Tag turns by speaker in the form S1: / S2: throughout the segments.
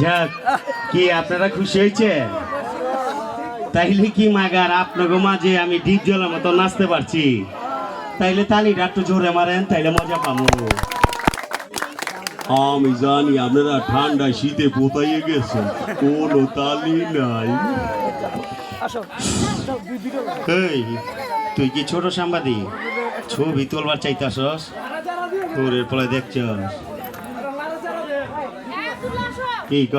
S1: যাক, কি আপনারা খুশি হয়েছেন? তাইলে কি মাগার আপনাকে মাঝে আমি ডিপ জলের মতো নাচতে পারছি, তাইলে তালিটা একটু জোরে মারেন, তাইলে মজা পাবো।
S2: আমি জানি আপনারা ঠান্ডায় শীতে পোতাইয়ে গেছেন, কোনো তালি নাই।
S1: এই, তুই কি ছোট সাংবাদিক, ছবি তোলবার চাইতাছস? তোরের পরে দেখছস কি ক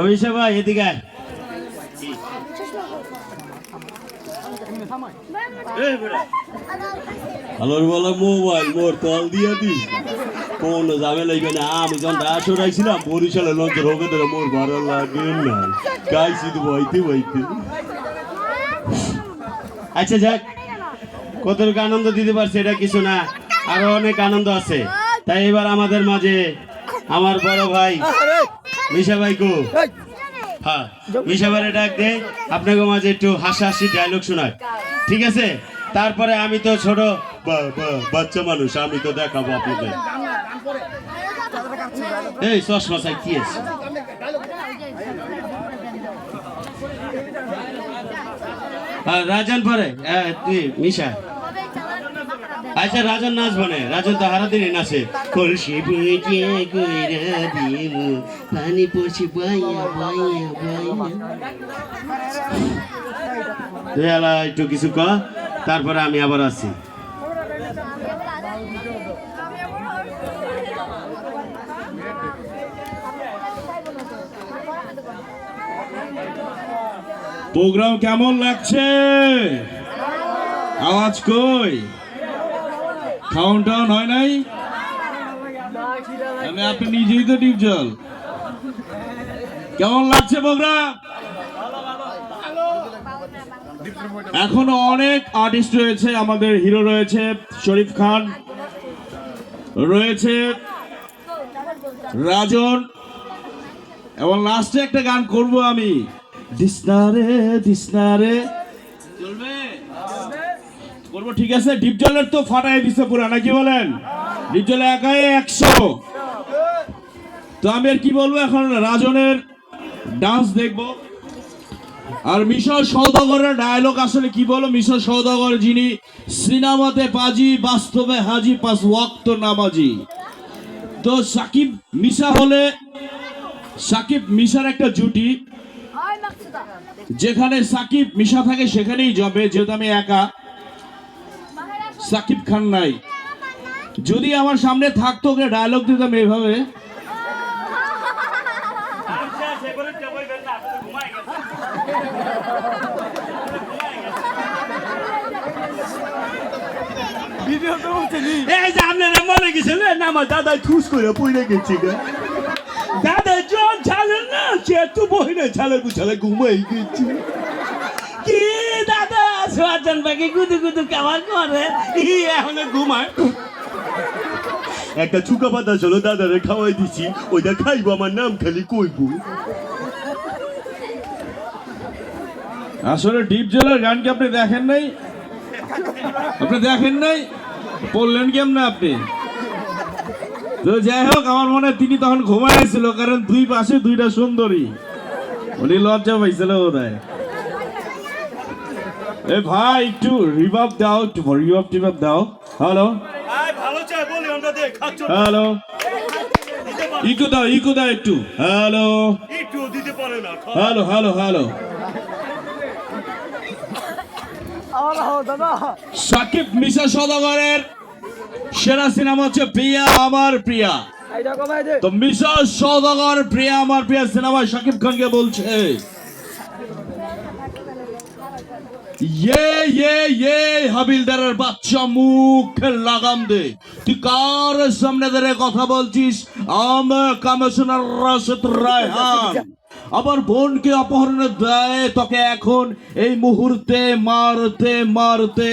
S1: অভিষেক ভাই, এদিকে আয়।
S2: আলোর বেলা মোবাইল মোর তাল দিয়া দি, কোন ঝামেলা এখানে। আমি যখন ডাসর আইছিলাম বরিশালে লঞ্চের হোকে ধরে মোর ভালো লাগে না, গাইছি তো বইতে বইতে।
S1: আচ্ছা যাক, কতটুকু আনন্দ দিতে পারছে এটা কিছু না, আরো অনেক আনন্দ আছে। তাই এবার আমাদের মাঝে আমার বড় ভাই মিশা ভাই কো, হ্যাঁ মিশা ভাইয়ের ডাক দে, আপনাকে মাঝে একটু হাসাহাসি ডায়লগ শোনায়, ঠিক আছে? তারপরে আমি তো ছোট
S2: বাচ্চা মানুষ, আমি তো দেখাবো আপনাদের।
S1: এই চশমা চাই কি আছে? রাজন পরে তুই মিশা। আচ্ছা রাজন নাচবো না, রাজন তো হারা দিনই নাচে। কলসি বুঝে কইরা দিব পানি পড়ছি বাইয়া বাইয়া বাইয়া। একটু কিছু ক, তারপরে আমি আবার আসি।
S2: প্রোগ্রাম কেমন লাগছে? আওয়াজ কই? কাউন্টডাউন হয় নাই? আমি আপনি নিজেই তো ডিপ জল। কেমন লাগছে প্রোগ্রাম? এখনো অনেক আর্টিস্ট রয়েছে, আমাদের হিরো রয়েছে শরীফ খান, রয়েছে রাজন, এবং লাস্টে একটা গান করব আমি, দিসনারে দিসনারে, চলবে? করবো, ঠিক আছে? ডিপ জলের তো ফাটাই দিচ্ছে পুরা, নাকি বলেন? ডিপ জলে একাই 100। তো আমি আর কি বলবো, এখন রাজনের ডান্স দেখবো। আর মিশর সওদাগরের ডায়লগ আসলে কি বলো? মিশর সওদাগর যিনি সিনেমাতে পাজি, বাস্তবে হাজি, 5 ওয়াক্ত নামাজি। তো সাকিব মিশা হলে, সাকিব মিশার একটা জুটি, যেখানে সাকিব মিশা থাকে সেখানেই জবে। যেহেতু আমি একা, সাকিব খান নাই, যদি আমার সামনে থাকতো ওকে ডায়লগ দিতাম এইভাবে,
S1: এই যে আপনারা মনে গেছিলেন আমার দাদা ঠুস করে পড়ে গেছে গা। দাদা জন ছালেন না, চেতু বহিনে ছালে গুছালে ঘুমাই গেছি। কি দাদা সোয়াজান বাকি গুদু গুদু কেমন করে এখন ঘুমায়।
S2: একটা চুকা পাতা ছিল, দাদারে খাওয়াই দিছি, ওইটা খাইবো, আমার নাম খালি কইবো। আসলে ডিপ জলের গান কি আপনি দেখেন নাই? আপনি দেখেন নাই? বললেন কেমন আপনি? তো যাই হোক, আমার মনে হয় তিনি তখন ঘুমাইছিল, কারণ দুই পাশে দুইটা সুন্দরী, উনি লজ্জা পাইছিল বোধহয়। এ ভাই একটু রিভাব দাও, একটু রিভাব দাও। হ্যালো হ্যালো, ইকো দাও একটু। Hello hello hello hello. Shakib Misha সওদাগরের সেরা সিনেমা হচ্ছে প্রিয়া আমার প্রিয়া। তো মিশা সওদাগর প্রিয়া আমার প্রিয়া সিনেমায় সাকিব খানকে বলছে, ইয়ে হাবিলদারের বাচ্চা, মুখে লাগাম দে, তুই কার সামনে ধরে কথা বলছিস? আমার কমিশনার রাশেদ রায়হান আবার বোনকে অপহরণের দায়ে তোকে এখন এই মুহূর্তে মারতে মারতে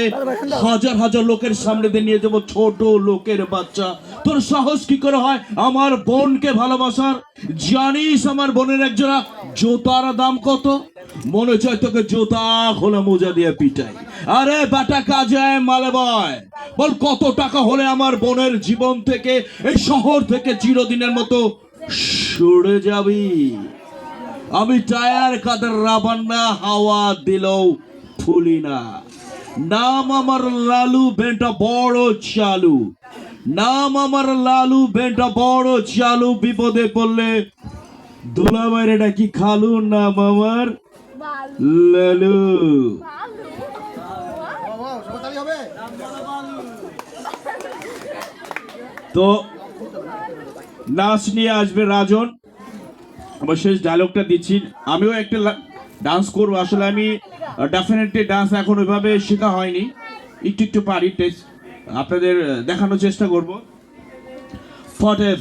S2: হাজার হাজার লোকের সামনে দিয়ে নিয়ে যাবো। ছোট লোকের বাচ্চা, তোর সাহস কি করে হয় আমার বোনকে ভালোবাসার? জানিস আমার বোনের একজোড়া জুতার দাম কত? মনে চায় তোকে জুতা খোলা মোজা দিয়ে পিটাই। আরে বেটা কাজে মালে বয়, বল কত টাকা হলে আমার বোনের জীবন থেকে, এই শহর থেকে চিরদিনের মতো সরে যাবি? আমি টায়ার কাদের রাবান্না, হাওয়া দিলেও ফুলি না। নাম আমার লালু, বেটা বড় চালু। নাম আমার লালু, বেটা বড় চালু। বিপদে পড়লে দুলাভাইরে ডাকি খালু, নাম আমার লালু। তো নাচ নিয়ে আসবে রাজন। আমার শেষ ডায়লগটা দিচ্ছি, আমিও একটা ডান্স করবো। আসলে আমি ডেফিনেটলি ডান্স এখন ওইভাবে শেখা হয়নি, একটু একটু পারি, টেস্ট আপনাদের দেখানোর চেষ্টা করব। ফটায়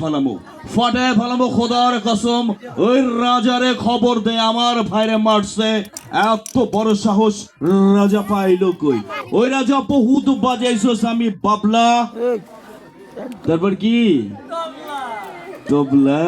S2: ফলামো খোদার কসম, ওই রাজারে খবর দে আমার ভাইরে মারছে। এত বড় সাহস রাজা পাইলো কই? ওই রাজা বহুত বাজাইছস, আমি বাবলা। তারপর কি? তবলা।